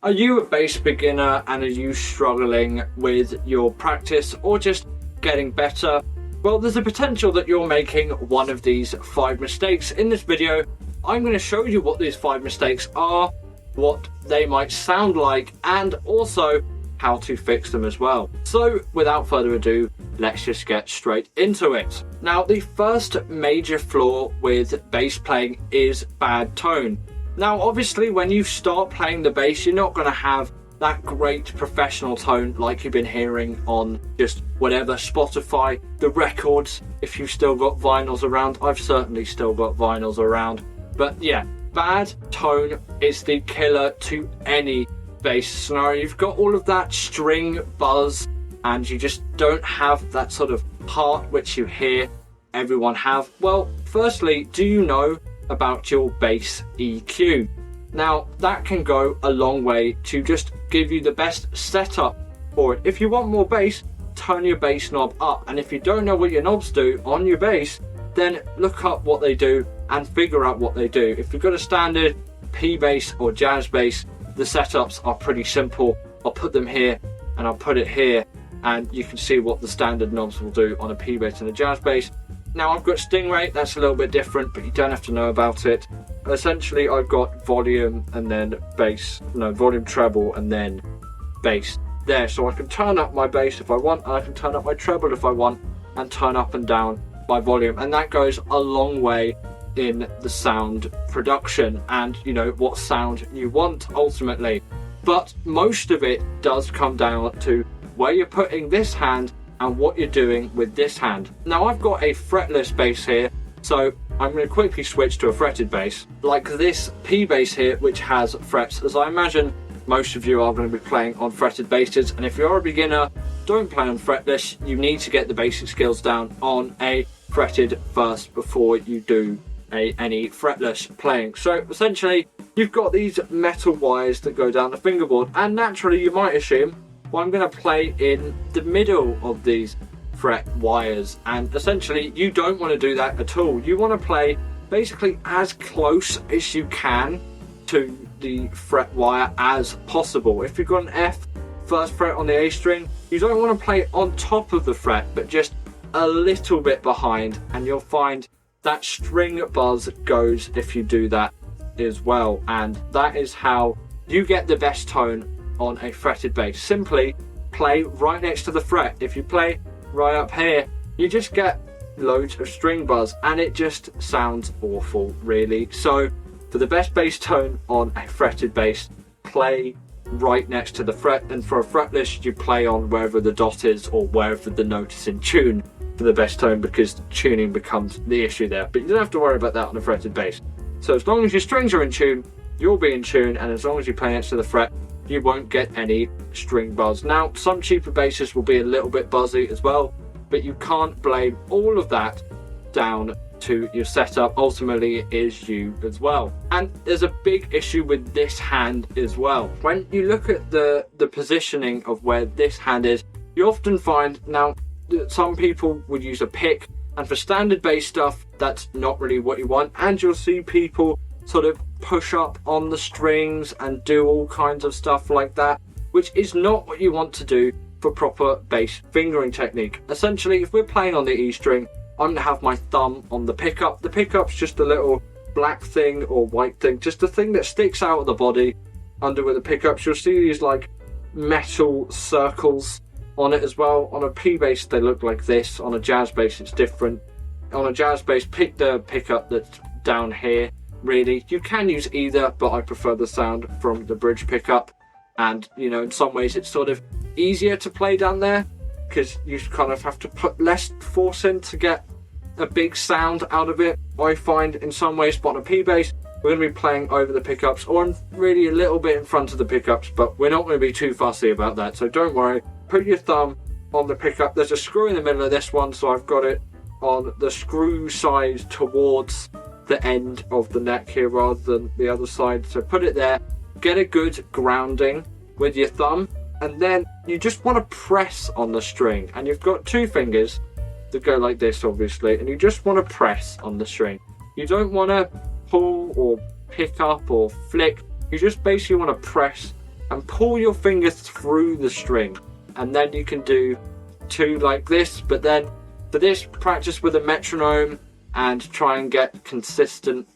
Are you a bass beginner and are you struggling with your practice or just getting better? Well, there's a potential that you're making one of these 5 mistakes. In this video, I'm going to show you what these 5 mistakes are, what they might sound like, and also how to fix them as well. So without further ado, let's just get straight into it. Now, the first major flaw with bass playing is bad tone. Now, obviously, when you start playing the bass, you're not going to have that great professional tone like you've been hearing on just whatever, Spotify, the records, if you've still got vinyls around. I've certainly still got vinyls around. But yeah, bad tone is the killer to any bass scenario. You've got all of that string buzz and you just don't have that sort of heart which you hear everyone have. Well, firstly, do you know about your bass EQ? Now, that can go a long way to just give you the best setup for it. If you want more bass, turn your bass knob up, and if you don't know what your knobs do on your bass, then look up what they do and figure out what they do. If you've got a standard P bass or jazz bass, the setups are pretty simple. I'll put them here and I'll put it here, and you can see what the standard knobs will do on a P bass and a jazz bass. Now, I've got Stingray, that's a little bit different, but you don't have to know about it. Essentially, I've got volume and then bass, no, volume treble and then bass there. So I can turn up my bass if I want, and I can turn up my treble if I want, and turn up and down my volume. And that goes a long way in the sound production and, you know, what sound you want ultimately. But most of it does come down to where you're putting this hand and what you're doing with this hand. Now, I've got a fretless bass here, so I'm going to quickly switch to a fretted bass, like this P bass here, which has frets, as I imagine most of you are going to be playing on fretted basses. And if you're a beginner, don't play on fretless. You need to get the basic skills down on a fretted first before you do any fretless playing. So essentially, you've got these metal wires that go down the fingerboard, and naturally you might assume, well, I'm going to play in the middle of these fret wires, and essentially you don't want to do that at all. You want to play basically as close as you can to the fret wire as possible. If you've got an F first fret on the A string, you don't want to play on top of the fret, but just a little bit behind, and you'll find that string buzz goes if you do that as well. And that is how you get the best tone on a fretted bass. Simply play right next to the fret. If you play right up here, you just get loads of string buzz, and it just sounds awful, really. So for the best bass tone on a fretted bass, play right next to the fret, and for a fretless, you play on wherever the dot is or wherever the note is in tune for the best tone, because tuning becomes the issue there. But you don't have to worry about that on a fretted bass. So as long as your strings are in tune, you'll be in tune, and as long as you play next to the fret, you won't get any string buzz. Now, some cheaper basses will be a little bit buzzy as well, but you can't blame all of that down to your setup. Ultimately, it is you as well. And there's a big issue with this hand as well. When you look at the positioning of where this hand is, you often find, now, that some people would use a pick, and for standard bass stuff, that's not really what you want. And you'll see people sort of push up on the strings and do all kinds of stuff like that, which is not what you want to do for proper bass fingering technique. Essentially, if we're playing on the E string, I'm going to have my thumb on the pickup. The pickup's just a little black thing or white thing, just a thing that sticks out of the body under where the pickups. You'll see these like metal circles on it as well. On a P bass, they look like this. On a jazz bass, it's different. On a jazz bass, pick the pickup that's down here. Really, you can use either, but I prefer the sound from the bridge pickup. And, you know, in some ways it's sort of easier to play down there because you kind of have to put less force in to get a big sound out of it. I find in some ways, but on a P bass, we're going to be playing over the pickups, or really a little bit in front of the pickups, but we're not going to be too fussy about that. So don't worry, put your thumb on the pickup. There's a screw in the middle of this one, so I've got it on the screw side towards the end of the neck here rather than the other side. So put it there, get a good grounding with your thumb, and then you just want to press on the string, and you've got 2 fingers that go like this obviously, and you just want to press on the string. You don't want to pull or pick up or flick, you just basically want to press and pull your fingers through the string, and then you can do 2 like this. But then for this, practice with a metronome and try and get consistent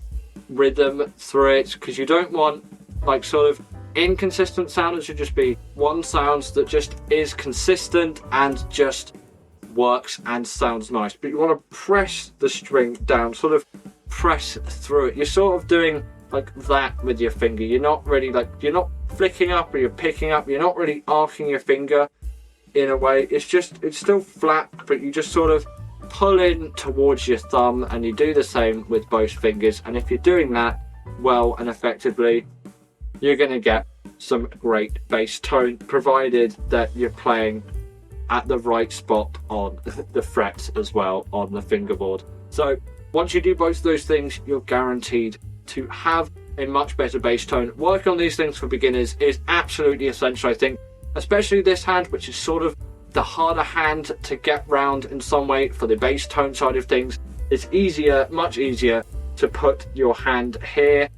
rhythm through it, because you don't want like sort of inconsistent sound. It should just be one sound that just is consistent and just works and sounds nice. But you want to press the string down, sort of press through it. You're sort of doing like that with your finger. You're not really like, you're not flicking up or you're picking up. You're not really arcing your finger in a way. It's still flat, but you just sort of pull in towards your thumb, and you do the same with both fingers. And if you're doing that well and effectively, you're going to get some great bass tone, provided that you're playing at the right spot on the frets as well on the fingerboard. So once you do both those things, you're guaranteed to have a much better bass tone. Work on these things for beginners is absolutely essential, I think, especially this hand, which is sort of the harder hand to get round in some way for the bass tone side of things. It's easier, much easier, to put your hand here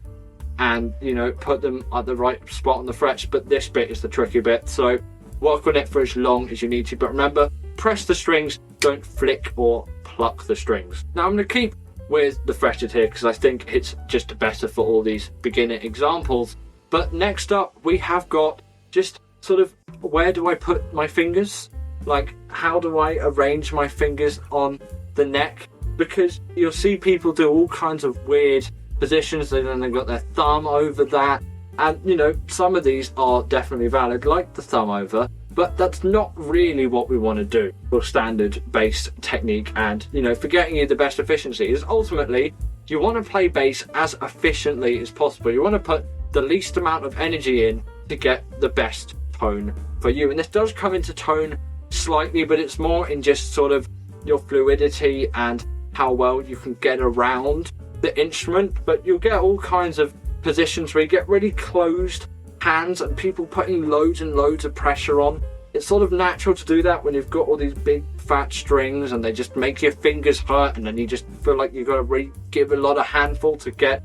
and, you know, put them at the right spot on the frets, but this bit is the tricky bit. So work on it for as long as you need to, but remember, press the strings, don't flick or pluck the strings. Now I'm going to keep with the fretted here because I think it's just better for all these beginner examples. But next up, we have got just sort of, where do I put my fingers? Like, how do I arrange my fingers on the neck? Because you'll see people do all kinds of weird positions, and then they've got their thumb over that. And, you know, some of these are definitely valid, like the thumb over, but that's not really what we want to do for standard bass technique. And, you know, for getting you the best efficiency is ultimately, you want to play bass as efficiently as possible. You want to put the least amount of energy in to get the best tone for you. And this does come into tone slightly, but it's more in just sort of your fluidity and how well you can get around the instrument. But you'll get all kinds of positions where you get really closed hands and people putting loads and loads of pressure on. It's sort of natural to do that when you've got all these big fat strings and they just make your fingers hurt, and then you just feel like you've got to really give a lot of handful to get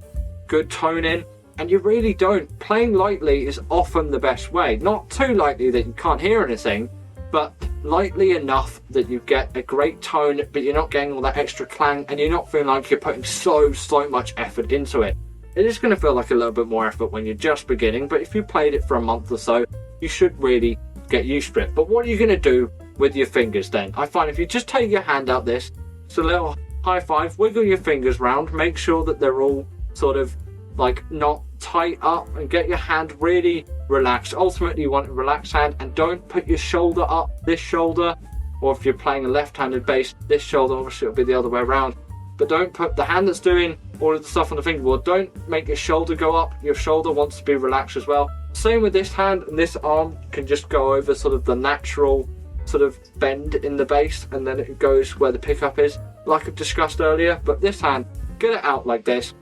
good tone in. And you really don't. Playing lightly is often the best way. Not too lightly that you can't hear anything, but lightly enough that you get a great tone, but you're not getting all that extra clang and you're not feeling like you're putting so much effort into it. It is going to feel like a little bit more effort when you're just beginning, but if you played it for a month or so, you should really get used to it. But what are you going to do with your fingers then? I find if you just take your hand out this, it's a little high five, wiggle your fingers round, make sure that they're all sort of like not tight up, and get your hand really relaxed. Ultimately, you want a relaxed hand, and don't put your shoulder up, this shoulder, or if you're playing a left-handed bass, this shoulder, obviously it'll be the other way around. But don't put the hand that's doing all of the stuff on the fingerboard, don't make your shoulder go up. Your shoulder wants to be relaxed as well. Same with this hand, and this arm can just go over sort of the natural sort of bend in the bass, and then it goes where the pickup is, like I've discussed earlier. But this hand, get it out like this,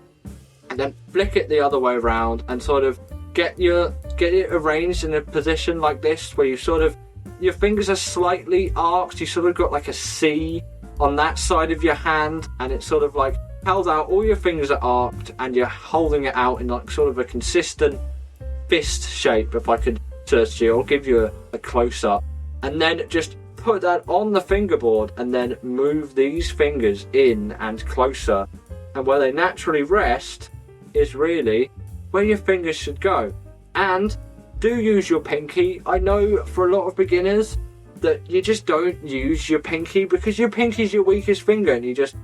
and then flick it the other way around, and sort of get it arranged in a position like this, where you sort of, your fingers are slightly arched. You sort of got like a C on that side of your hand, and it's sort of like held out. All your fingers are arced, and you're holding it out in like sort of a consistent fist shape. If I could search you, I'll give you a close-up, and then just put that on the fingerboard, and then move these fingers in and closer, and where they naturally rest is really where your fingers should go. And do use your pinky. I know for a lot of beginners that you just don't use your pinky because your pinky is your weakest finger, and you just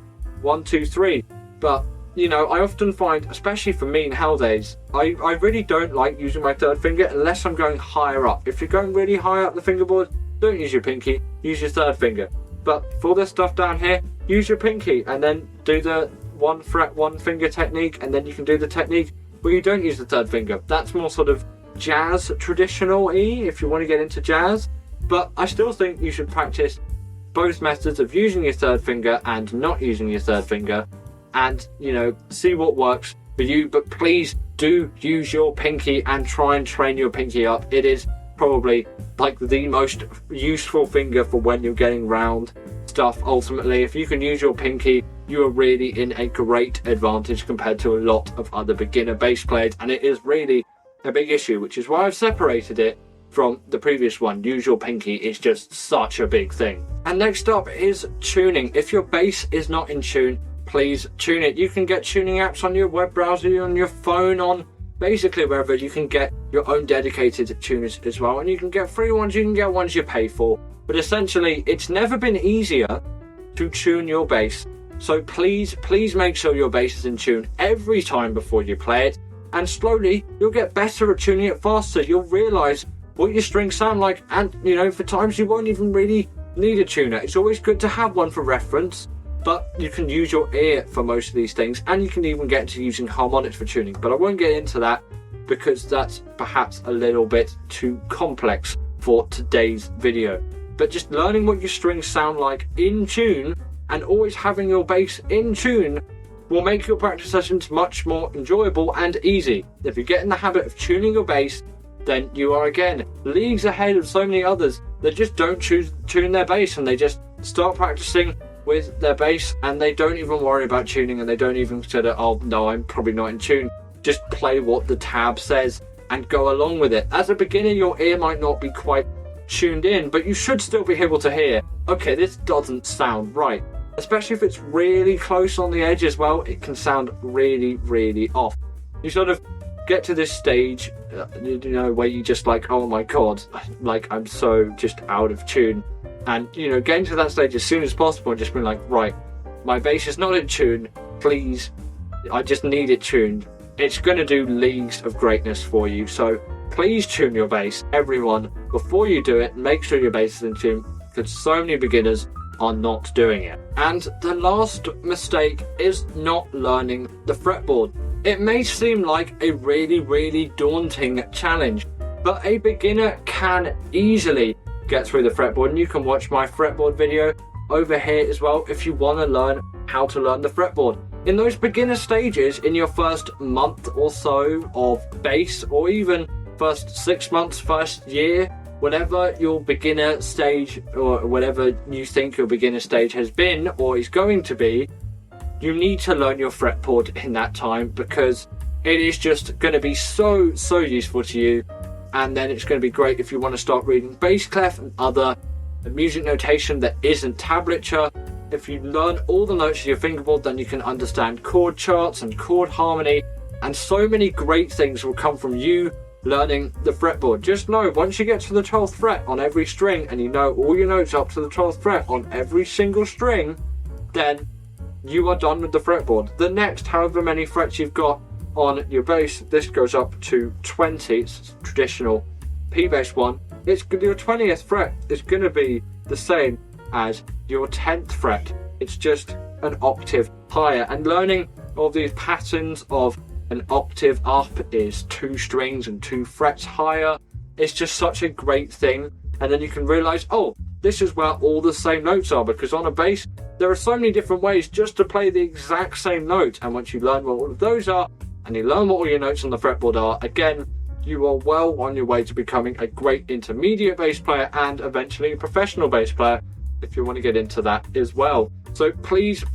1, 2, 3. But you know, I often find, especially for me nowadays, I really don't like using my third finger unless I'm going higher up. If you're going really high up the fingerboard, don't use your pinky, use your third finger. But for this stuff down here, use your pinky, and then do the 1 fret 1 finger technique, and then you can do the technique where you don't use the third finger. That's more sort of jazz traditional-y if you want to get into jazz. But I still think you should practice both methods of using your third finger and not using your third finger, and, you know, see what works for you. But please do use your pinky and try and train your pinky up. It is probably like the most useful finger for when you're getting round stuff. Ultimately, if you can use your pinky, you are really in a great advantage compared to a lot of other beginner bass players, and it is really a big issue, which is why I've separated it from the previous one. Use your pinky is just such a big thing. And next up is tuning. If your bass is not in tune, please tune it. You can get tuning apps on your web browser, on your phone, on basically wherever. You can get your own dedicated tuners as well, and you can get free ones, you can get ones you pay for. But essentially, it's never been easier to tune your bass. So please make sure your bass is in tune every time before you play it, and slowly you'll get better at tuning it faster. You'll realise what your strings sound like, and for times you won't even really need a tuner. It's always good to have one for reference, but you can use your ear for most of these things, and you can even get into using harmonics for tuning, but I won't get into that because that's perhaps a little bit too complex for today's video. But just learning what your strings sound like in tune and always having your bass in tune will make your practice sessions much more enjoyable and easy. If you get in the habit of tuning your bass, then you are again leagues ahead of so many others that just don't tune their bass, and they just start practicing with their bass and they don't even worry about tuning, and they don't even consider, oh no, I'm probably not in tune. Just play what the tab says and go along with it. As a beginner, your ear might not be quite tuned in, but you should still be able to hear, okay, this doesn't sound right. Especially if it's really close on the edge as well, it can sound really, really off. You sort of get to this stage, where you just like, oh my god, like I'm so just out of tune. And getting to that stage as soon as possible and just being like, right, my bass is not in tune, please, I just need it tuned. It's going to do leagues of greatness for you. So please tune your bass, everyone. Before you do it, make sure your bass is in tune, because so many beginners are not doing it. And the last mistake is not learning the fretboard. It may seem like a really, really daunting challenge, but a beginner can easily get through the fretboard, and you can watch my fretboard video over here as well if you want to learn how to learn the fretboard. In those beginner stages, in your first month or so of bass, or even first 6 months, first year, whatever your beginner stage or whatever you think your beginner stage has been or is going to be, you need to learn your fretboard in that time, because it is just going to be so useful to you. And then it's going to be great if you want to start reading bass clef and other music notation that isn't tablature. If you learn all the notes of your fingerboard, then you can understand chord charts and chord harmony, and so many great things will come from you learning the fretboard. Just know, once you get to the 12th fret on every string, and you know all your notes up to the 12th fret on every single string, then you are done with the fretboard. The next however many frets you've got on your bass, this goes up to 20, it's traditional P bass one. It's your 20th fret is going to be the same as your 10th fret. It's just an octave higher, and learning all these patterns of an octave up is 2 strings and 2 frets higher. It's just such a great thing. And then you can realize, oh, this is where all the same notes are, because on a bass there are so many different ways just to play the exact same note. And once you learn what all of those are, and you learn what all your notes on the fretboard are, again, you are well on your way to becoming a great intermediate bass player and eventually a professional bass player, if you want to get into that as well. So please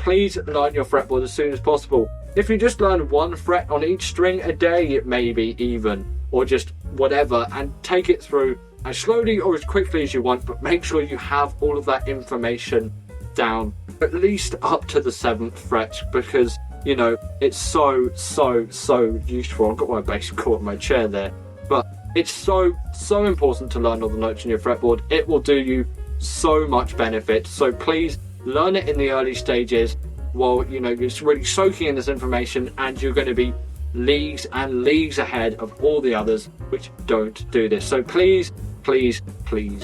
learn your fretboard as soon as possible. If you just learn 1 fret on each string a day, maybe even, or just whatever, and take it through as slowly or as quickly as you want, but make sure you have all of that information down, at least up to the 7th fret, because it's so useful. I've got my bass caught in my chair there, but it's so important to learn all the notes on your fretboard. It will do you so much benefit. So please learn it in the early stages while you're really soaking in this information, and you're going to be leagues and leagues ahead of all the others which don't do this. So please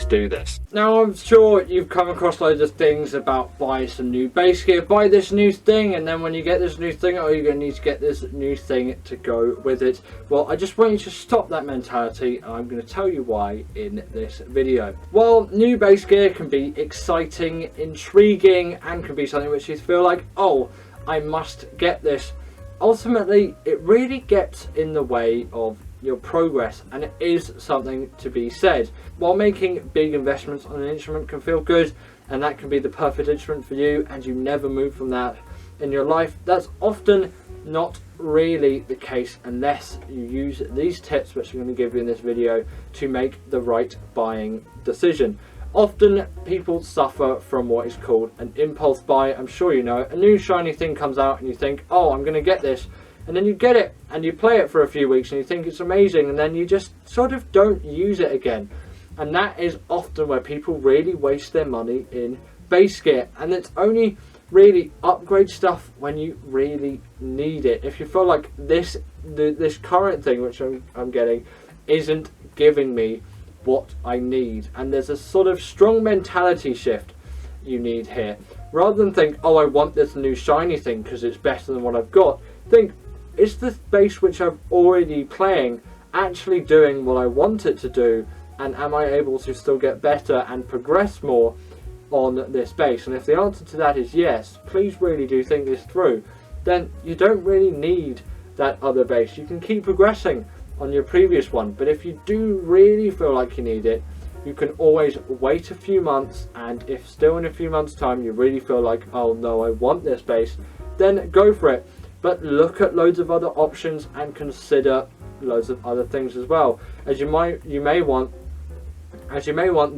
do this. Now, I'm sure you've come across loads of things about buy some new bass gear, buy this new thing, and then when you get this new thing, oh, you're going to need to get this new thing to go with it. Well, I just want you to stop that mentality, and I'm going to tell you why in this video. While new bass gear can be exciting, intriguing, and can be something which you feel like, oh, I must get this, ultimately it really gets in the way of your progress, and it is something to be said. While making big investments on an instrument can feel good, and that can be the perfect instrument for you, and you never move from that in your life, that's often not really the case unless you use these tips which I'm going to give you in this video to make the right buying decision. Often people suffer from what is called an impulse buy. I'm sure you know, a new shiny thing comes out and you think, oh, I'm going to get this, and then you get it and you play it for a few weeks and you think it's amazing, and then you just sort of don't use it again. And that is often where people really waste their money in base gear, and it's only really upgrade stuff when you really need it. If you feel like this current thing which I'm getting isn't giving me what I need, and there's a sort of strong mentality shift you need here. Rather than think, oh, I want this new shiny thing because it's better than what I've got, think, is this base which I'm already playing actually doing what I want it to do, and am I able to still get better and progress more on this base? And if the answer to that is yes, please really do think this through. Then you don't really need that other base. You can keep progressing on your previous one, but if you do really feel like you need it, you can always wait a few months, and if still in a few months time you really feel like, oh no, I want this base, then go for it. But look at loads of other options and consider loads of other things as well, as you may want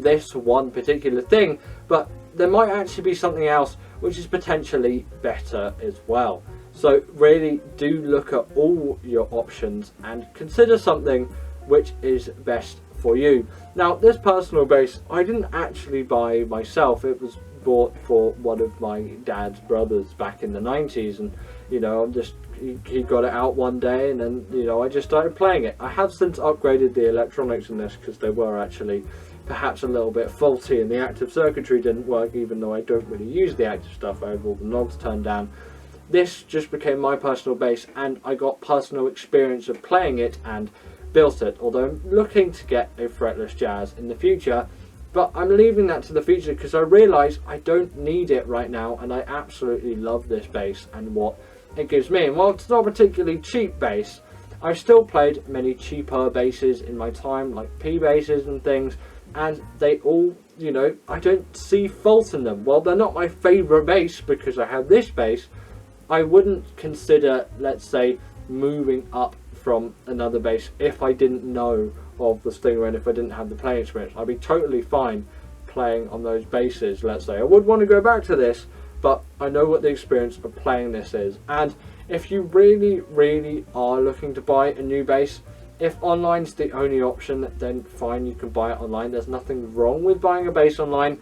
this one particular thing, but there might actually be something else which is potentially better as well. So really do look at all your options and consider something which is best for you. Now, this personal base I didn't actually buy myself. It was bought for one of my dad's brothers back in the 90s, and you know, he got it out one day, and then, you know, I just started playing it. I have since upgraded the electronics in this because they were actually perhaps a little bit faulty and the active circuitry didn't work, even though I don't really use the active stuff. I have all the knobs turned down. This just became my personal base, and I got personal experience of playing it and built it, although I'm looking to get a fretless Jazz in the future, but I'm leaving that to the future because I realise I don't need it right now, and I absolutely love this base and what it gives me. And while it's not a particularly cheap base, I've still played many cheaper bases in my time, like P bases and things, and they all, you know, I don't see fault in them. While they're not my favourite base because I have this base, I wouldn't consider, let's say, moving up from another base if I didn't know of the Stingray and if I didn't have the playing experience. I'd be totally fine playing on those bases, let's say. I would want to go back to this, but I know what the experience of playing this is. And if you really are looking to buy a new base, if online's the only option, then fine, you can buy it online. There's nothing wrong with buying a base online,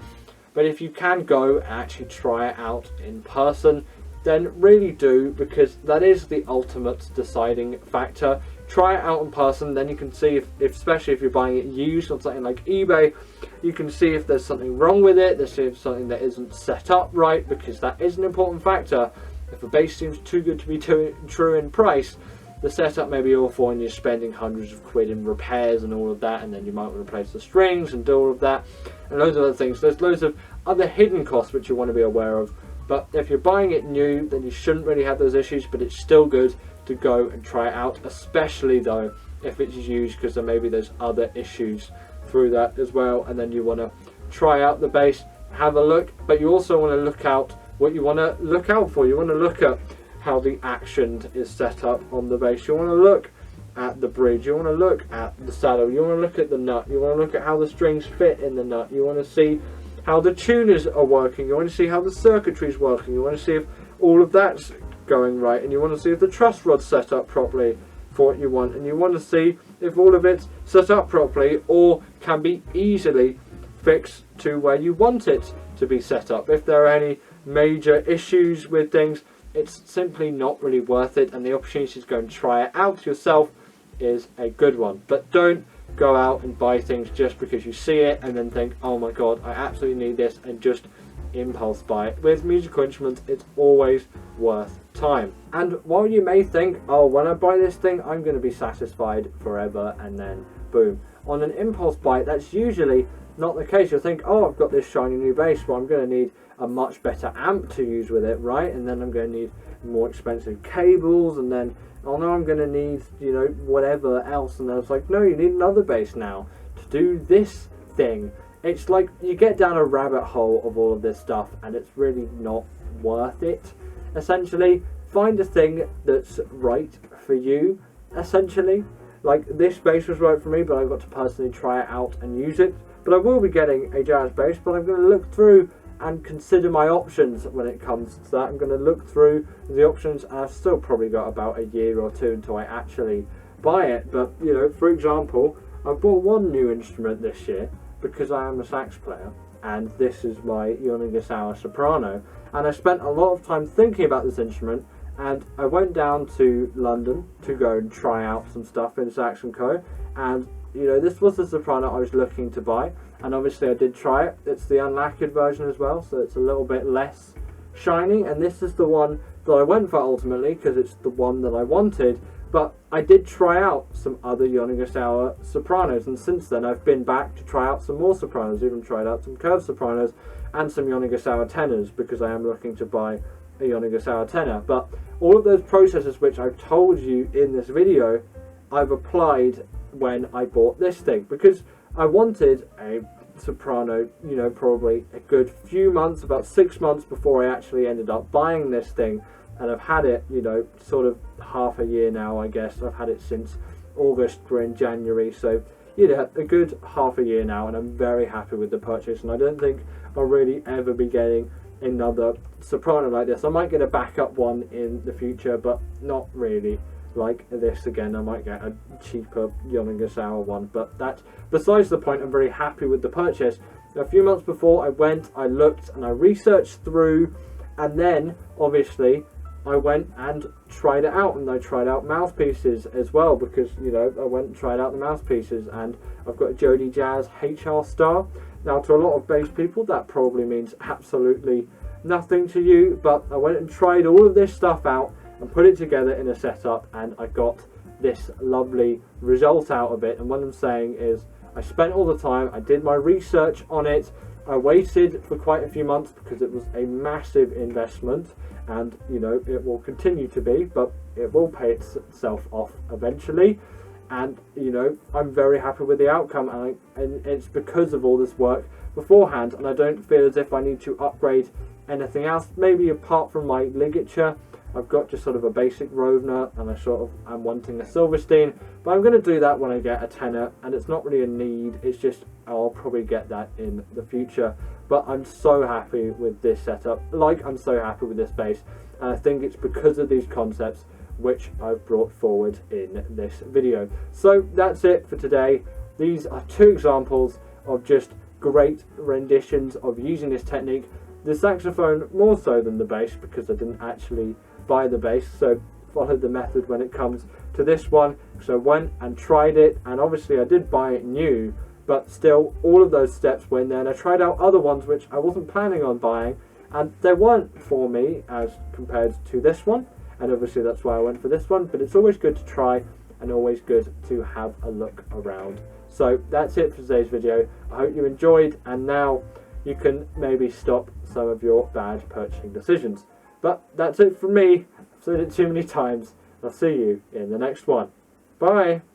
but if you can go and actually try it out in person, then really do, because that is the ultimate deciding factor. Try it out in person, then you can see if especially if you're buying it used on something like eBay, you can see if there's something wrong with it, there's something that isn't set up right, because that is an important factor. If a base seems too good to be true in price, the setup may be awful and you're spending hundreds of quid in repairs and all of that, and then you might replace the strings and do all of that and loads of other things. There's loads of other hidden costs which you want to be aware of. But if you're buying it new, then you shouldn't really have those issues, but it's still good to go and try it out, especially though if it's used, because then maybe there's other issues through that as well, and then you want to try out the base, have a look, but you also want to look out what you want to look out for. You want to look at how the action is set up on the base, you want to look at the bridge, you want to look at the saddle, you want to look at the nut, you want to look at how the strings fit in the nut, you want to see how the tuners are working, you want to see how the circuitry is working, you want to see if all of that's going right, and you want to see if the truss rod's set up properly for what you want, and you want to see if all of it's set up properly or can be easily fixed to where you want it to be set up. If there are any major issues with things, it's simply not really worth it, and the opportunity to go and try it out yourself is a good one. But don't go out and buy things just because you see it and then think, oh my god, I absolutely need this, and just impulse buy it. With musical instruments, it's always worth time. And while you may think, oh, when I buy this thing, I'm going to be satisfied forever, and then boom, on an impulse buy, that's usually not the case. You'll think, oh, I've got this shiny new bass, well, I'm going to need a much better amp to use with it, right? And then I'm going to need more expensive cables, and then, oh no, I'm going to need, you know, whatever else. And then it's like, no, you need another bass now to do this thing. It's like you get down a rabbit hole of all of this stuff, and it's really not worth it. Essentially, find a thing that's right for you, essentially. Like, this bass was right for me, but I got to personally try it out and use it. But I will be getting a jazz bass, but I'm going to look through and consider my options when it comes to that. I'm going to look through the options, and I've still probably got about a year or two until I actually buy it. But, you know, for example, I've bought one new instrument this year because I am a sax player, and this is my Yanagisawa soprano. And I spent a lot of time thinking about this instrument, and I went down to London to go and try out some stuff in Sax & Co. And, you know, this was the soprano I was looking to buy, and obviously I did try it. It's the unlacquered version as well, so it's a little bit less shiny, and this is the one that I went for ultimately because it's the one that I wanted. But I did try out some other Yanagisawa sopranos, and since then I've been back to try out some more sopranos, even tried out some curved sopranos and some Yanagisawa tenors, because I am looking to buy a Yanagisawa tenor. But all of those processes which I've told you in this video, I've applied when I bought this thing, because I wanted a soprano, you know, probably a good few months, about 6 months before I actually ended up buying this thing. And I've had it, you know, sort of half a year now, I guess. I've had it since August, we're in January, so, you know, a good half a year now, and I'm very happy with the purchase, and I don't think I'll really ever be getting another soprano like this. I might get a backup one in the future, but not really like this again. I might get a cheaper Yanagisawa one, but that's besides the point. I'm very happy with the purchase. A few months before, I looked and I researched through, and then obviously I went and tried it out, and I tried out mouthpieces as well, because, you know, I went and tried out the mouthpieces, and I've got a Jody Jazz HR Star. Now, to a lot of bass people, that probably means absolutely nothing to you, but I went and tried all of this stuff out and put it together in a setup, and I got this lovely result out of it. And what I'm saying is, I spent all the time, I did my research on it, I waited for quite a few months because it was a massive investment, and, you know, it will continue to be, but it will pay itself off eventually. And, you know, I'm very happy with the outcome, and it's because of all this work beforehand, and I don't feel as if I need to upgrade anything else, maybe apart from my ligature. I've got just sort of a basic Rovner, and I'm wanting a Silverstein, but I'm going to do that when I get a tenor, and it's not really a need, it's just I'll probably get that in the future. But I'm so happy with this setup, like I'm so happy with this bass, and I think it's because of these concepts which I've brought forward in this video. So that's it for today. These are two examples of just great renditions of using this technique. The saxophone more so than the bass, because I didn't actually buy the bass, so followed the method when it comes to this one. So I went and tried it, and obviously I did buy it new, but still all of those steps went there, and I tried out other ones which I wasn't planning on buying, and they weren't for me as compared to this one, and obviously that's why I went for this one. But it's always good to try, and always good to have a look around. So that's it for today's video. I hope you enjoyed, and now you can maybe stop some of your bad purchasing decisions. But that's it from me. I've said it too many times. I'll see you in the next one. Bye!